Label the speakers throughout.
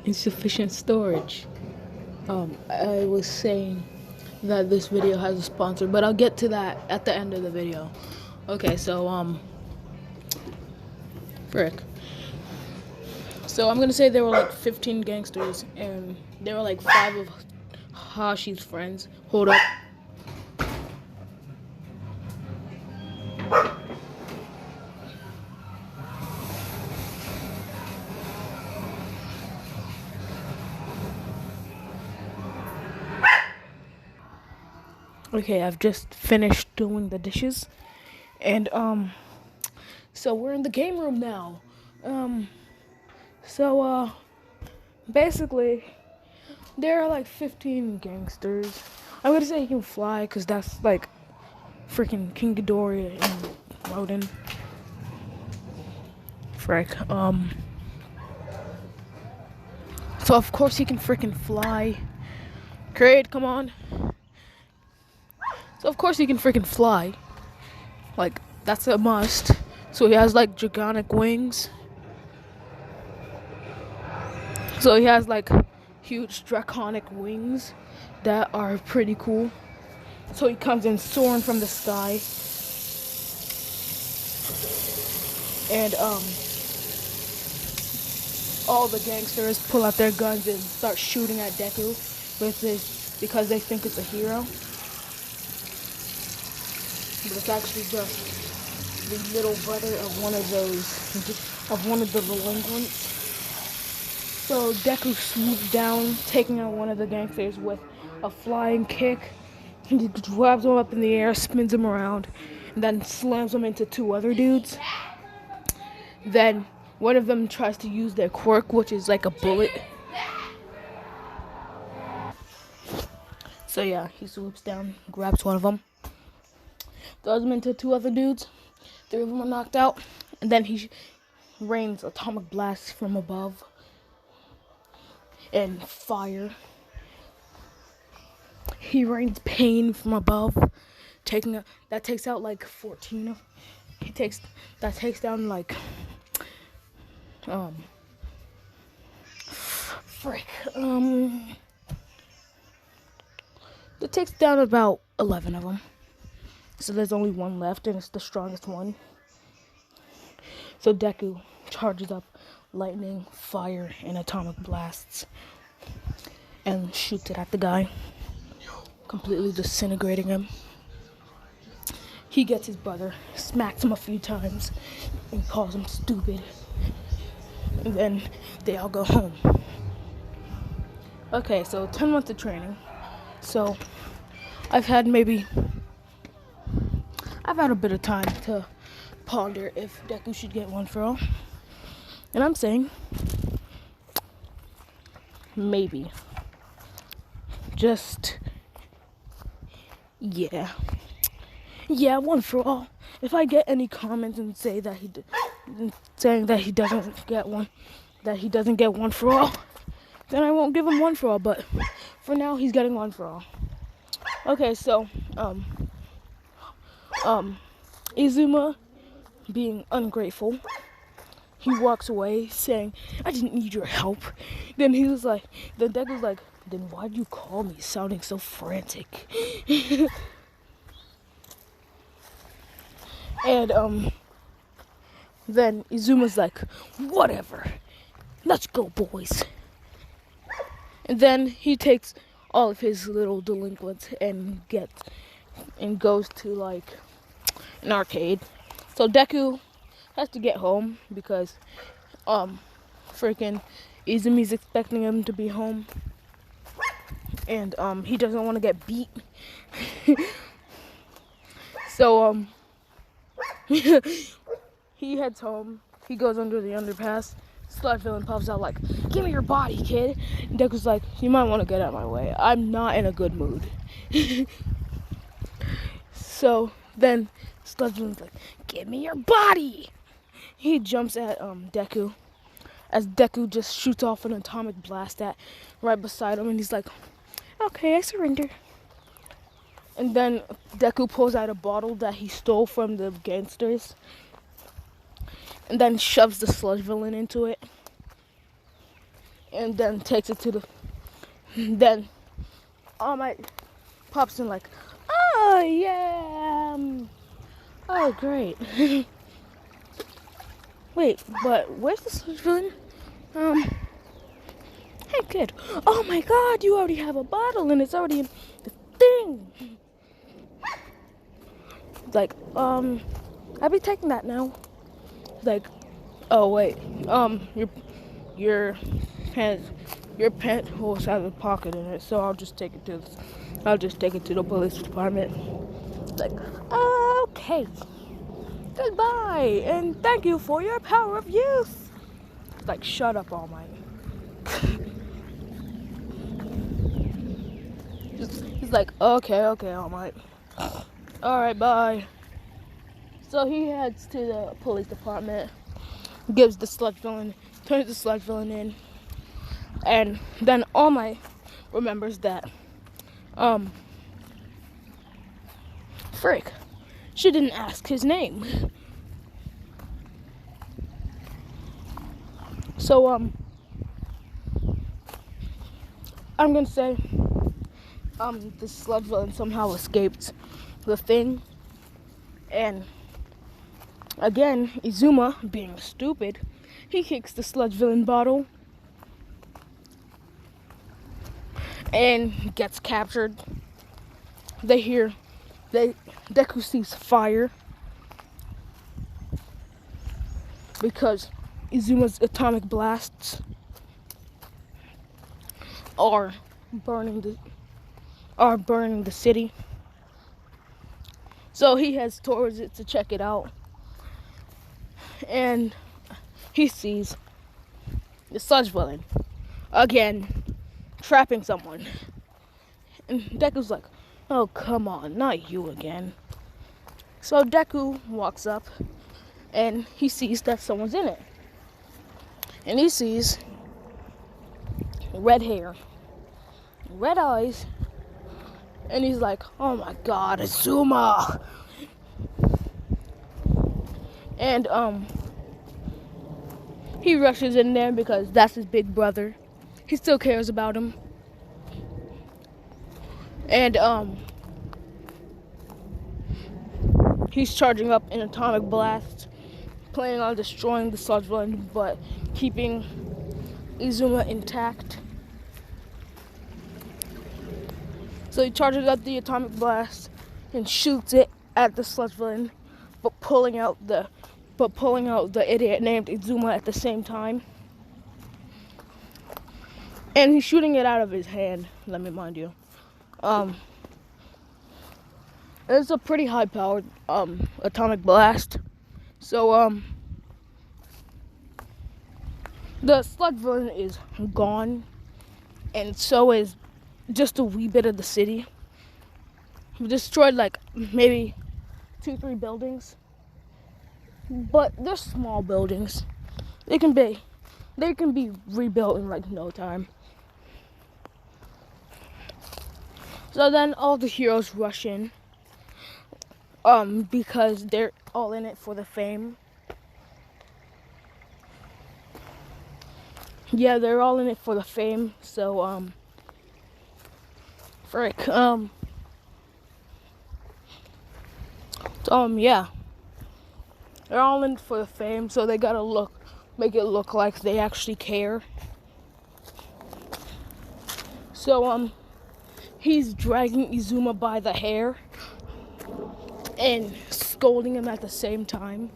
Speaker 1: Insufficient storage. I was saying that this video has a sponsor, but I'll get to that at the end of the video. Okay, so, frick. So I'm gonna say there were like 15 gangsters, and there were like 5 of Hashi's friends. Hold up. Okay, I've just finished doing the dishes, and so we're in the game room now. Um, so basically, there are like 15 gangsters. I'm gonna say he can fly, cause that's like freaking King Ghidorah and rodan. Frick. So of course he can freaking fly. Great, come on. So of course he can freaking fly. Like, that's a must. So he has like gigantic wings. So he has like huge draconic wings that are pretty cool. So he comes in soaring from the sky. And all the gangsters pull out their guns and start shooting at Deku with this because they think it's a hero. But it's actually just the little brother of one of the delinquents. So Deku swoops down, taking out one of the gangsters with a flying kick. He grabs him up in the air, spins him around, and then slams him into 2 other dudes. Then one of them tries to use their quirk, which is like a bullet. So yeah, he swoops down, grabs one of them, throws him into 2 other dudes. 3 of them are knocked out, and then he rains atomic blasts from above and fire. He rains pain from above, that takes out like 14 of. That takes down like frick that takes down about 11 of them. So there's only 1 left, and it's the strongest one. So Deku charges up lightning, fire, and atomic blasts and shoots it at the guy, completely disintegrating him. He gets his brother, smacks him a few times, and calls him stupid. And then they all go home. Okay, so 10 months of training. So I've had a bit of time to ponder if Deku should get one for all. And I'm saying maybe. Just yeah, one for all. If I get any comments and saying that he doesn't get one for all, then I won't give him one for all. But for now, he's getting one for all. Okay, so Izuma, being ungrateful, he walks away saying, "I didn't need your help." Then Deku's like, "Then why'd you call me?" Sounding so frantic. And then Izuma's like, "Whatever, let's go, boys." And then he takes all of his little delinquents and goes to like an arcade. So Deku has to get home because freaking Izumi's expecting him to be home, and he doesn't want to get beat. So he heads home. He goes under the underpass. Sludge Villain pops out like, "Give me your body, kid." And Deku's like, "You might want to get out of my way. I'm not in a good mood." So then Sludge Villain's like, "Give me your body." He jumps at Deku, as Deku just shoots off an atomic blast at right beside him, and he's like, "Okay, I surrender." And then Deku pulls out a bottle that he stole from the gangsters, and then shoves the Sludge Villain into it. and then takes it to the. Then All Might pops in like, oh yeah, oh great. Wait, but where's the sludge villain? Hey kid. Oh my God, you already have a bottle and it's already in the thing. Like, I'll be taking that now. Like, oh wait, your pant horse has a pocket in it, so I'll just take it to the police department. Like, okay, goodbye, and thank you for your power of youth. Like, shut up, All Might. He's like, okay, All Might. All right, bye. So he heads to the police department, turns the sludge villain in, and then All Might remembers that, frick, she didn't ask his name. So, I'm gonna say, the sludge villain somehow escaped the thing, and again, Izuma, being stupid, he kicks the sludge villain bottle and gets captured. Deku sees fire because Izuma's atomic blasts are burning the city. So he heads towards it to check it out. And he sees the sludge villain again trapping someone. And Deku's like, oh, come on, not you again. So Deku walks up and he sees that someone's in it. And he sees red hair, red eyes, and he's like, oh my God, Izuma. And he rushes in there because that's his big brother. He still cares about him. And he's charging up an atomic blast, planning on destroying the sludge villain, but keeping Izuma intact. So he charges up the atomic blast and shoots it at the sludge villain, but pulling out the idiot named Izuma at the same time. And he's shooting it out of his hand, let me mind you. It's a pretty high powered atomic blast. So the sludge villain is gone, and so is just a wee bit of the city. We destroyed like maybe 2-3 buildings, but they're small buildings. They can be rebuilt in like no time. So then all the heroes rush in, because they're all in it for the fame. Yeah, they're all in it for the fame. So frick, yeah, they're all in for the fame, so they gotta make it look like they actually care. So he's dragging Izuma by the hair and scolding him at the same time.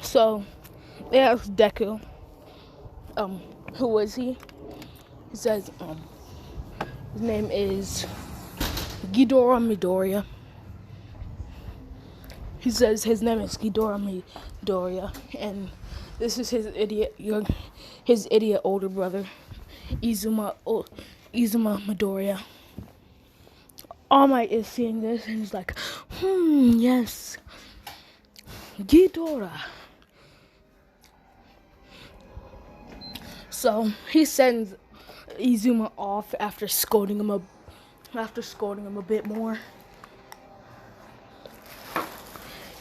Speaker 1: So they ask Deku, who is he? He says, his name is Ghidorah Midoriya. He says his name is Ghidorah Midoriya, and this is his idiot older brother, Izuma Midoriya. All Might is seeing this and he's like, yes, Ghidorah. So he sends Izuma off after scolding him a bit more,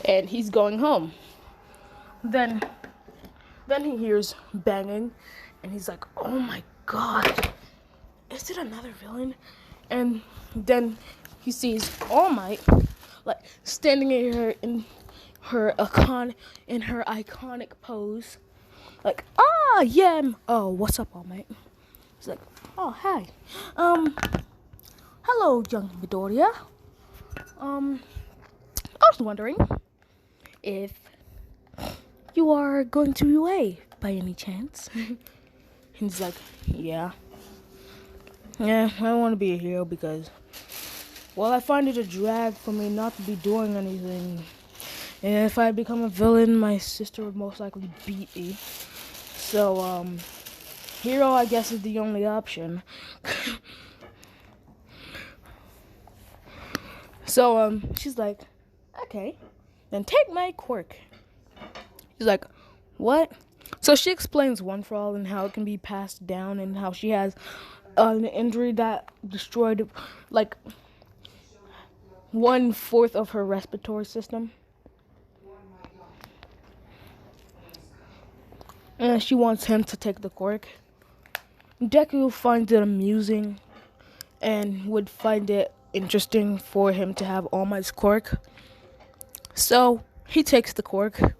Speaker 1: and he's going home. Then Then he hears banging, and he's like, "Oh my god, is it another villain?" And then he sees All Might, like standing her iconic pose, like, yeah, oh, what's up, All Might? He's like, "Oh, hi, hello, young Midoriya. I was wondering if you are going to UA by any chance." He's like, "Yeah, I don't want to be a hero because, well, I find it a drag for me not to be doing anything. And if I become a villain, my sister would most likely beat me. So, hero, I guess, is the only option." So, she's like, "Okay, then take my quirk." He's like, "What?" So she explains One for All and how it can be passed down and how she has an injury that destroyed, like, 1/4 of her respiratory system. And she wants him to take the quirk. Deku finds it amusing and would find it interesting for him to have All Might's quirk. So he takes the quirk,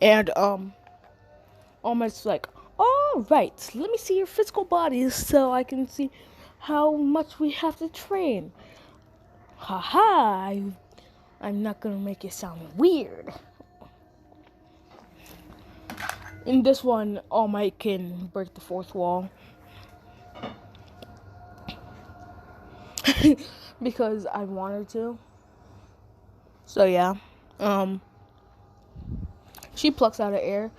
Speaker 1: and All Might's like, "All right, let me see your physical body so I can see how much we have to train. Haha, I'm not gonna make it sound weird." In this one, All Might can break the fourth wall. Because I wanted to. So yeah. She plucks out an air.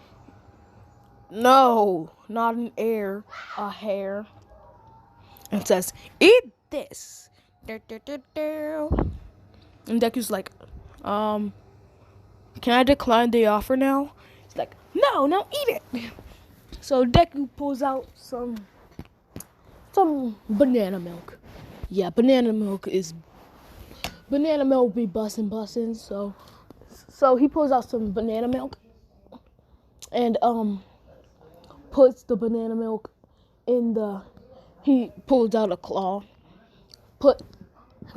Speaker 1: No, not an air, a hair. And says, "Eat this." And Deku's like, "Can I decline the offer now?" He's like, "No, eat it." So Deku pulls out some banana milk. Yeah, banana milk be bussin'. So he pulls out some banana milk and puts the banana milk he pulls out a claw,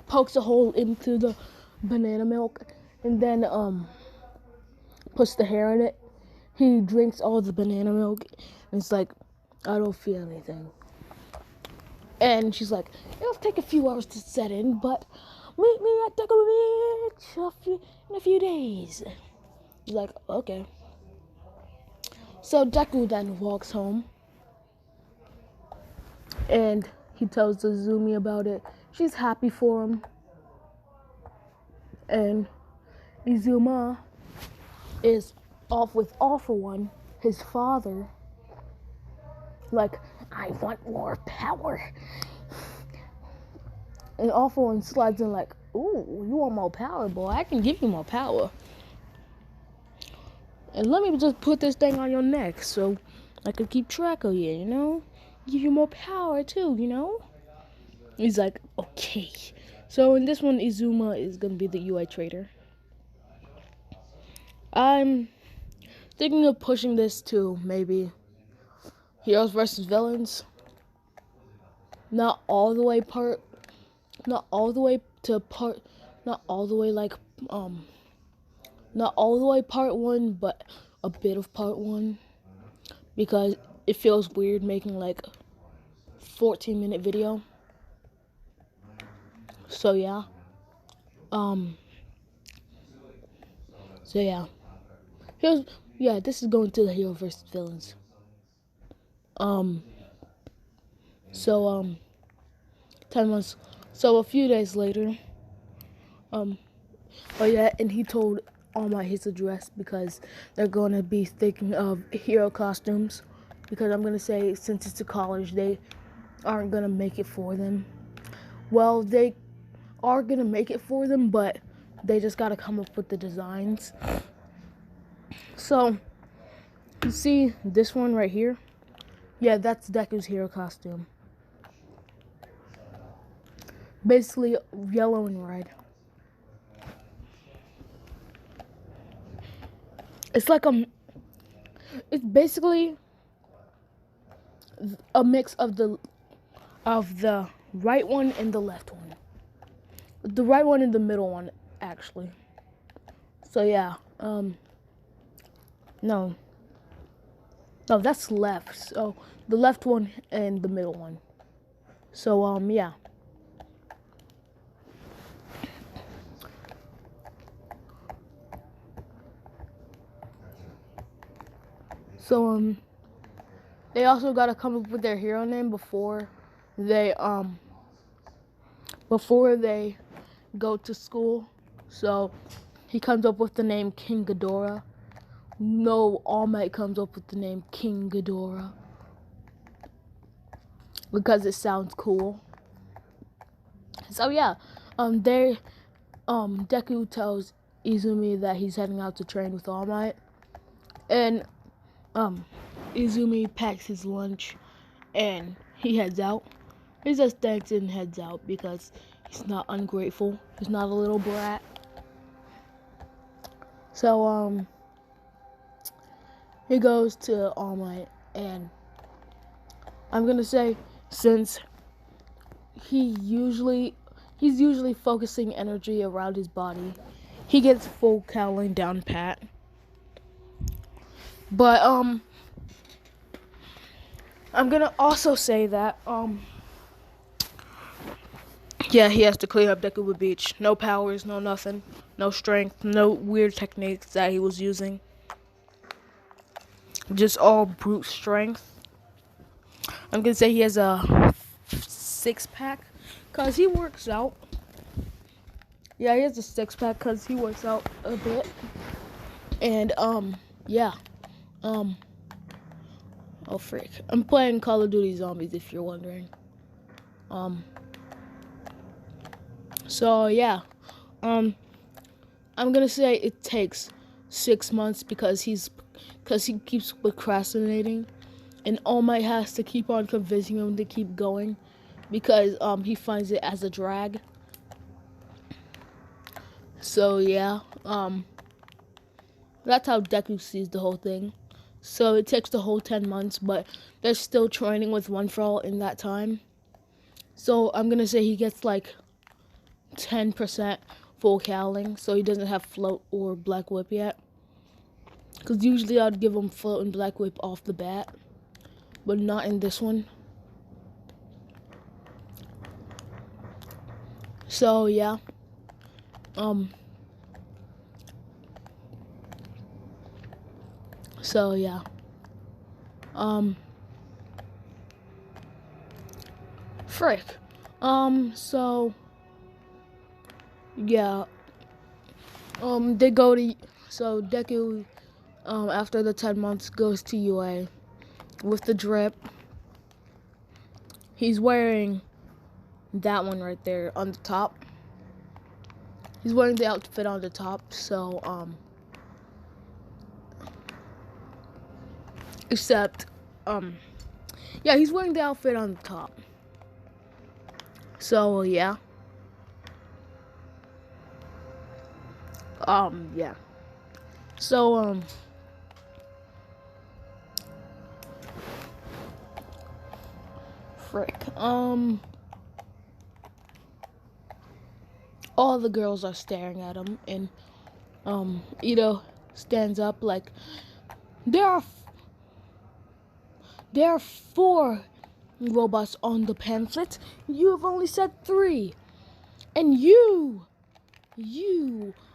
Speaker 1: pokes a hole into the banana milk, and then puts the hair in it. He drinks all the banana milk, and it's like, "I don't feel anything." And she's like, "It'll take a few hours to set in, but meet me at Deku Beach in a few days." He's like, "Okay." So Deku then walks home, and he tells Izumi about it. She's happy for him. And Izuma is off with All For One, his father. Like, "I want more power." And All For One slides in like, "Ooh, you want more power, boy? I can give you more power. And let me just put this thing on your neck so I can keep track of you, you know? Give you more power too, you know?" He's like, "Okay." So in this one, Izuma is gonna be the UI trader. I'm thinking of pushing this to maybe Heroes versus Villains. Not all the way part not all the way part 1, but a bit of part 1, because it feels weird making like 14-minute video. So yeah. This is going to the Hero versus Villains. 10 months. So a few days later, and he told All Might his address because they're going to be thinking of hero costumes. Because I'm going to say, since it's a college, they aren't going to make it for them. Well, they are going to make it for them, but they just got to come up with the designs. So, you see this one right here? Yeah, that's Deku's hero costume. Basically, yellow and red. It's like It's basically a mix of the right one and the left one. The right one and the middle one, actually. So yeah, no, that's left. So the left one and the middle one. So yeah. So they also gotta come up with their hero name before they go to school. So he comes up with the name King Ghidorah. No, All Might comes up with the name King Ghidorah because it sounds cool. So yeah, Deku tells Izumi that he's heading out to train with All Might, and Izumi packs his lunch and he heads out. He just thanks and heads out because he's not ungrateful. He's not a little brat. So he goes to All Might, and I'm gonna say, since he's usually focusing energy around his body, he gets full cowling down pat. But I'm gonna also say that yeah, he has to clear up Deku Beach. No powers, no nothing, no strength, no weird techniques that he was using. Just all brute strength. I'm gonna say he has a 6-pack cause he works out. Yeah, he has a 6-pack cause he works out a bit. And yeah. Oh frick. I'm playing Call of Duty Zombies if you're wondering. So yeah. I'm gonna say it takes 6 months because he keeps procrastinating, and All Might has to keep on convincing him to keep going because he finds it as a drag. So yeah, that's how Deku sees the whole thing. So it takes the whole 10 months, but they're still training with One For All in that time. So I'm gonna say he gets like 10% full cowling, so he doesn't have Float or Black Whip yet. Because usually I'd give him Float and Black Whip off the bat, but not in this one. So yeah. So yeah. Frick. So yeah. They go to, so Deku after the 10 months goes to UA with the drip. He's wearing that one right there on the top. He's wearing the outfit on the top, so except yeah, he's wearing the outfit on the top. So yeah. Yeah. So frick. All the girls are staring at him, and Ito stands up like, there are 4 robots on the pamphlet. You have only said 3, and you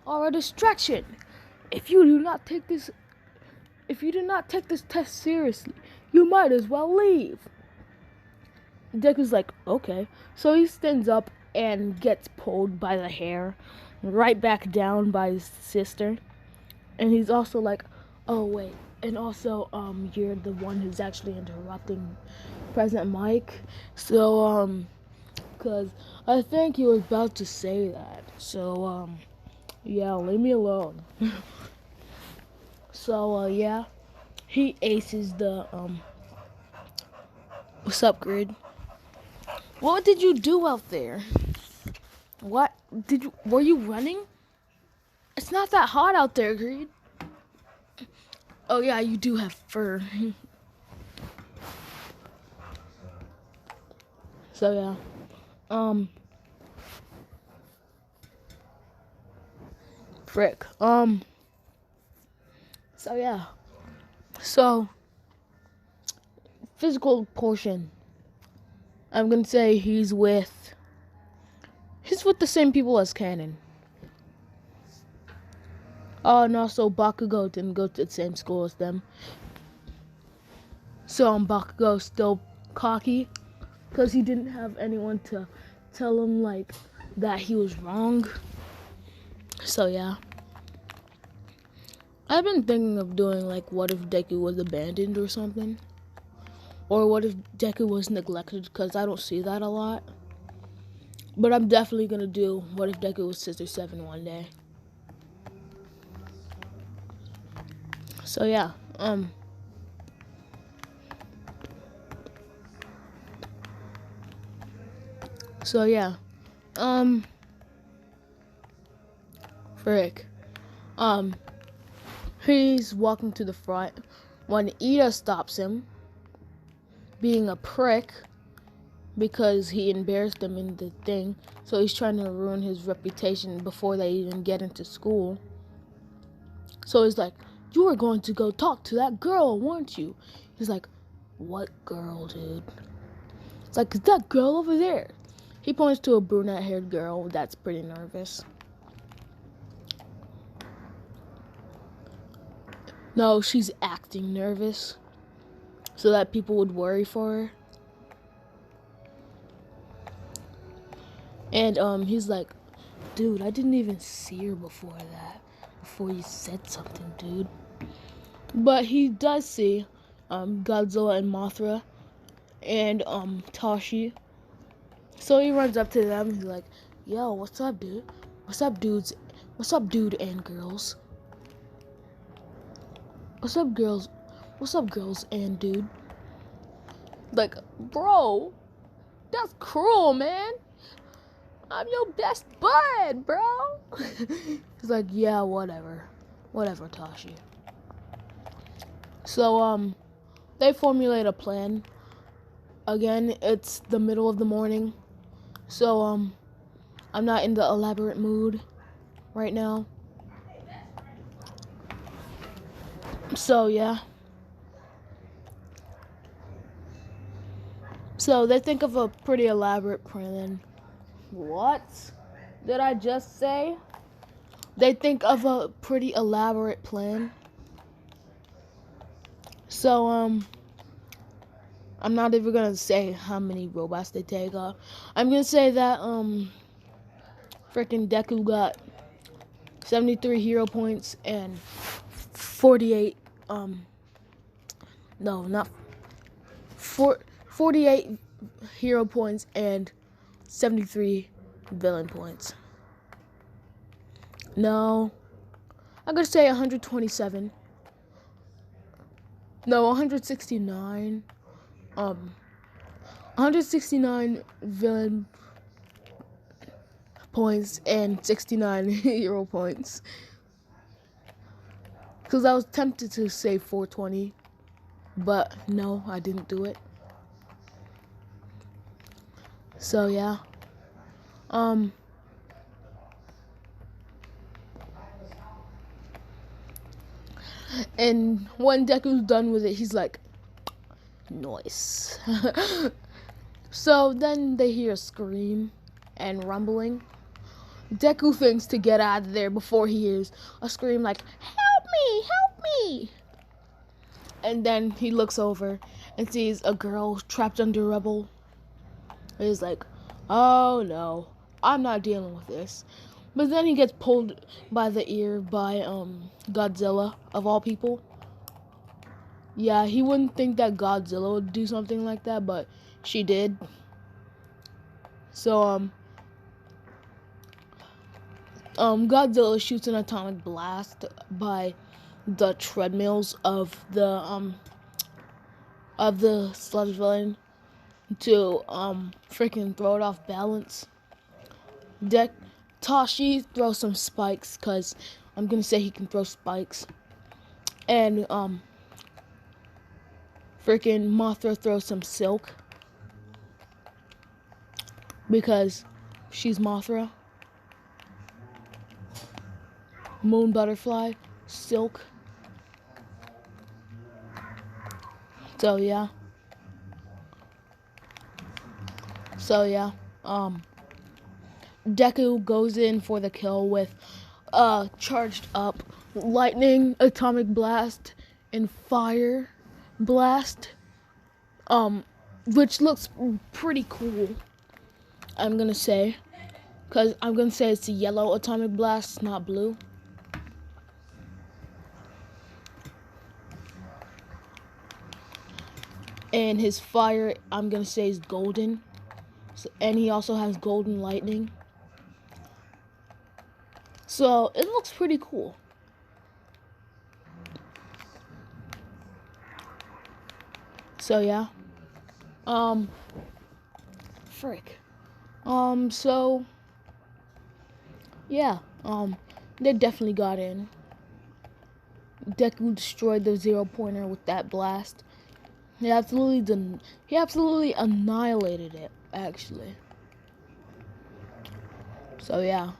Speaker 1: are a distraction. If you do not take this test seriously, you might as well leave. Deku's like, okay. So he stands up and gets pulled by the hair right back down by his sister. And he's also like, oh wait, and also you're the one who's actually interrupting President Mike. So cause I think he was about to say that. So yeah, leave me alone. So yeah, he aces the what's up, Grid? What did you do out there? Were you running? It's not that hot out there, Grid. Oh yeah, you do have fur. So yeah. Frick. So yeah. So physical portion. I'm gonna say he's with the same people as Canon. Oh, and also Bakugo didn't go to the same school as them. So Bakugo's still cocky because he didn't have anyone to tell him like that he was wrong. So yeah. I've been thinking of doing like what if Deku was abandoned or something. Or what if Deku was neglected, because I don't see that a lot. But I'm definitely gonna do what if Deku was Sister 7 one day. So yeah, So yeah, frick, he's walking to the front when Ida stops him, being a prick because he embarrassed him in the thing. So he's trying to ruin his reputation before they even get into school. So he's like, "You were going to go talk to that girl, weren't you?" He's like, "What girl, dude?" It's like, "It's that girl over there." He points to a brunette-haired girl that's pretty nervous. No, she's acting nervous so that people would worry for her. And he's like, "Dude, I didn't even see her before you said something, dude." But he does see Godzilla and Mothra and Tashi. So he runs up to them and he's like, "Yo, what's up, dude? What's up, dudes? What's up, dude and girls? What's up, girls? What's up, girls and dude?" Like, bro, that's cruel, man. I'm your best bud, bro. He's like, "Yeah, whatever. Whatever, Tashi." So, they formulate a plan. Again, it's the middle of the morning. So, I'm not in the elaborate mood right now. So, yeah. So, they think of a pretty elaborate plan. What did I just say? They think of a pretty elaborate plan. So, I'm not even gonna say how many robots they take off. I'm gonna say that, freaking Deku got 73 hero points and 48, no, not 48 hero points and 73 villain points. No, I'm gonna say 127. No, 169. 169 villain points and 69 hero points. Because I was tempted to say 420, but no, I didn't do it. So yeah. And when Deku's done with it, he's like, "Nice." So then they hear a scream and rumbling. Deku thinks to get out of there before he hears a scream like, "Help me! Help me!" And then he looks over and sees a girl trapped under rubble. He's like, "Oh no, I'm not dealing with this." But then he gets pulled by the ear by Godzilla, of all people. Yeah, he wouldn't think that Godzilla would do something like that, but she did. So Godzilla shoots an atomic blast by the treadmills of the sludge villain to freaking throw it off balance. Tashi throws some spikes, because I'm gonna say he can throw spikes. And freaking Mothra throws some silk because she's Mothra. Moon butterfly, silk. So yeah. Deku goes in for the kill with charged up lightning, atomic blast, and fire blast. Which looks pretty cool. I'm gonna say, cause I'm gonna say it's a yellow atomic blast, not blue. And his fire, I'm gonna say, is golden. So, and he also has golden lightning. So it looks pretty cool. So yeah. Frick. So yeah. They definitely got in. Deku destroyed the 0-pointer with that blast. He absolutely annihilated it, actually. So yeah.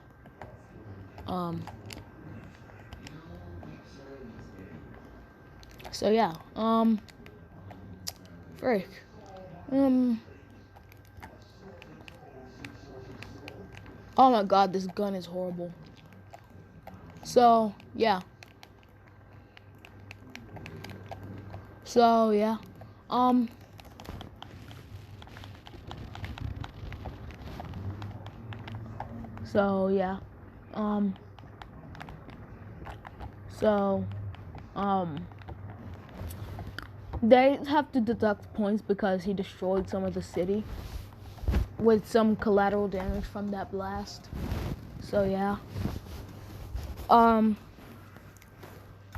Speaker 1: So yeah. Frick. Oh my god, this gun is horrible. So yeah. So yeah. So yeah. They have to deduct points because he destroyed some of the city with some collateral damage from that blast. So yeah. I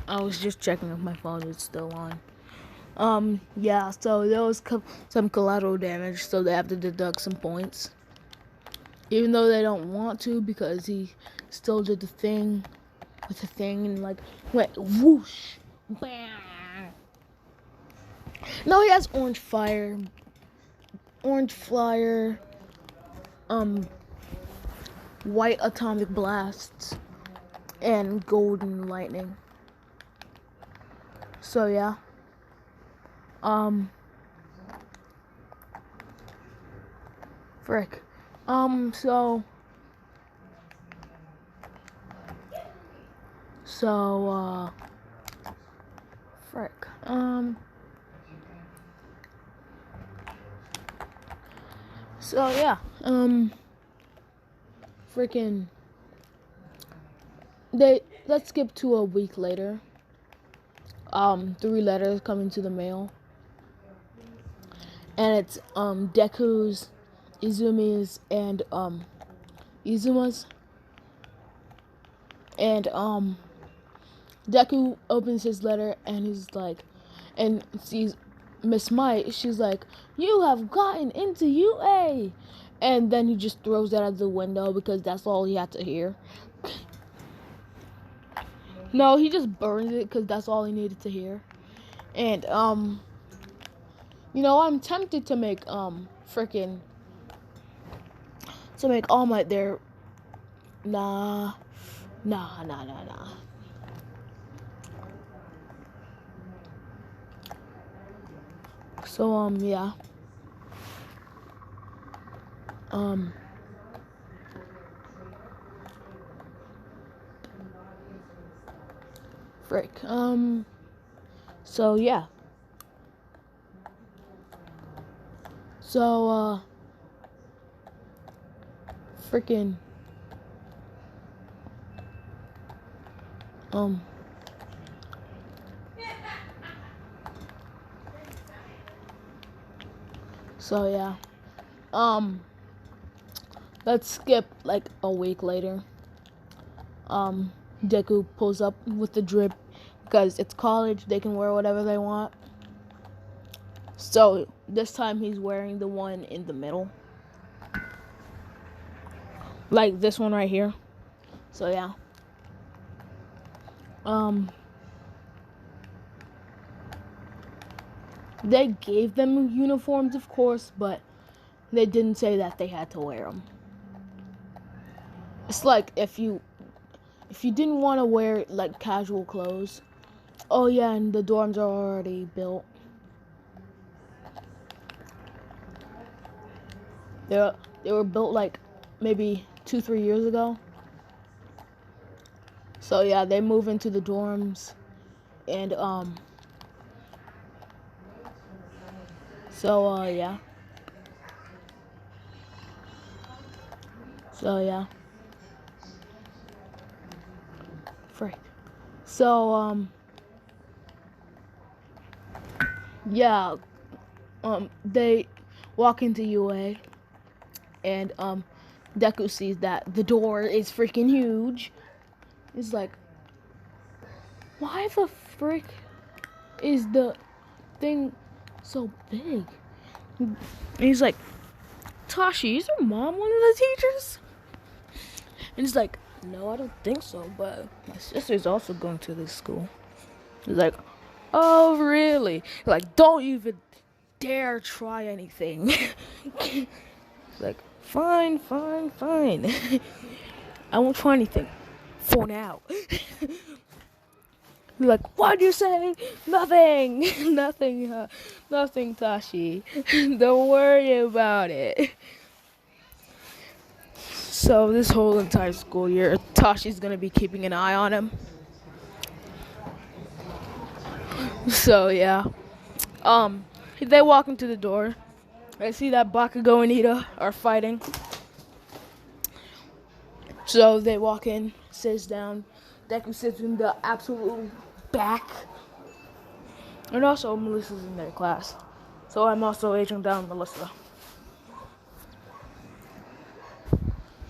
Speaker 1: was just checking if my phone is still on. Yeah, so there was some collateral damage, so they have to deduct some points. Even though they don't want to, because he still did the thing with the thing and like went whoosh, bam. No, he has orange fire, white atomic blasts, and golden lightning. So yeah. Frick. Frick. So yeah. Freaking. Let's skip to a week later. 3 letters coming to the mail. And it's Deku's, Izumi's, and Izuma's. And Deku opens his letter and he's like, and sees Miss Might. She's like, "You have gotten into UA," and then he just throws that out the window because that's all he had to hear. No, he just burns it because that's all he needed to hear. And I'm tempted to make to make All Might there. Nah. So yeah. Frick. So yeah. So freaking so yeah. Let's skip like a week later. Deku pulls up with the drip because it's college, they can wear whatever they want. So this time he's wearing the one in the middle. Like this one right here. So yeah. They gave them uniforms, of course, but they didn't say that they had to wear them. It's like if you didn't want to wear like casual clothes. Oh yeah, and the dorms are already built. They were built like maybe 2-3 years ago. So yeah, they move into the dorms, and yeah. So yeah. Frick. So yeah, they walk into UA, and Deku sees that the door is freaking huge. He's like, why the frick is the thing so big? And he's like, Tashi, is your mom one of the teachers? And he's like, no, I don't think so, but my sister's also going to this school. He's like, oh, really? Like, don't even dare try anything. Like, fine. I won't try anything. For now. He's like, what'd you say? Nothing. Nothing, Tashi. Don't worry about it. So this whole entire school year, Tashi's gonna be keeping an eye on him. So yeah. They walk into the door. They see that Bakugo and Ida are fighting. So they walk in, sits down. Deku sits in the absolute back. And also Melissa's in their class. So I'm also aging down Melissa.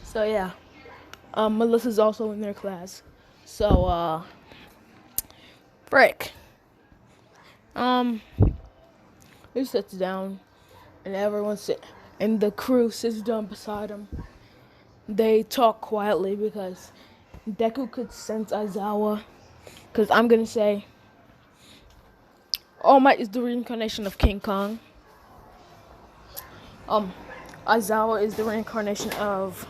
Speaker 1: So yeah. Melissa's also in their class. So frick. He sits down, and and the crew sits down beside him. They talk quietly because Deku could sense Aizawa. Because I'm gonna say, All Might is the reincarnation of King Kong. Aizawa is the reincarnation of.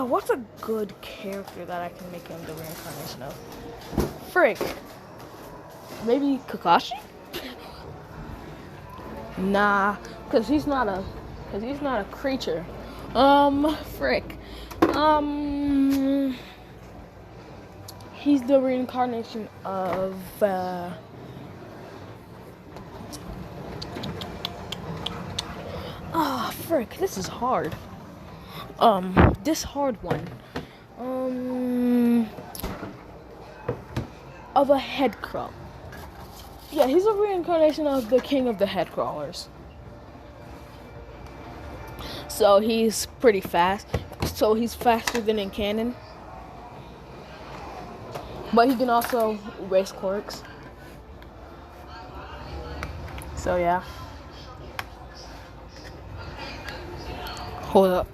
Speaker 1: What's a good character that I can make him the reincarnation of? Frick. Maybe Kakashi? Nah, cause he's not a creature. Frick. He's the reincarnation of frick, this is hard. This hard one. Of a head crawl. Yeah, he's a reincarnation of the king of the head crawlers. So he's pretty fast. So he's faster than in canon. But he can also erase quirks. So yeah. Hold up.